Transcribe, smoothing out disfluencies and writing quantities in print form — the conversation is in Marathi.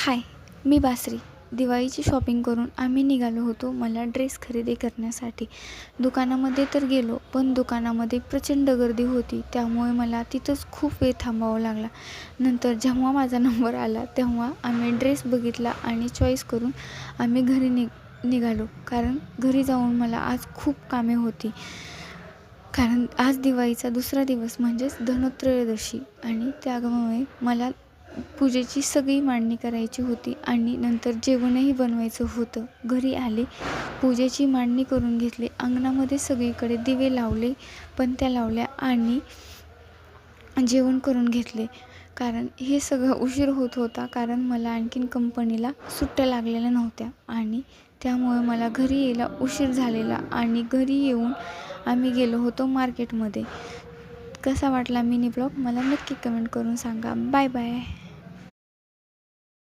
हाय, मी बासरी. दिवाळीची शॉपिंग करून आम्ही निघालो होतो मला ड्रेस खरेदी करण्यासाठी. दुकानामध्ये तर गेलो, पण दुकानामध्ये प्रचंड गर्दी होती. त्यामुळे मला तिथंच खूप वेळ थांबावं लागला. नंतर जेव्हा माझा नंबर आला, तेव्हा आम्ही ड्रेस बघितला आणि चॉईस करून आम्ही घरी निघालो. कारण घरी जाऊन मला आज खूप कामे होती. कारण आज दिवाळीचा दुसरा दिवस म्हणजेच धनत्रयोदशी आणि त्यामुळे मला पूजेची सगळी मांडणी करायची होती आणि नंतर जेवणही बनवायचं होतं. घरी आले, पूजेची मांडणी करून घेतली. अंगणामध्ये सगळीकडे दिवे लावले, पणत्या लावल्या आणि जेवण करून घेतले. कारण हे सगळं उशीर होत होता, कारण मला आणखीन कंपनीला सुट्ट्या लागलेल्या नव्हत्या आणि त्यामुळे मला घरी यायला उशीर झालेला आणि घरी येऊन आम्ही गेलो होतो मार्केटमध्ये. कसा वाटला मिनी ब्लॉग मला नक्की कमेंट करून सांगा. Bye bye.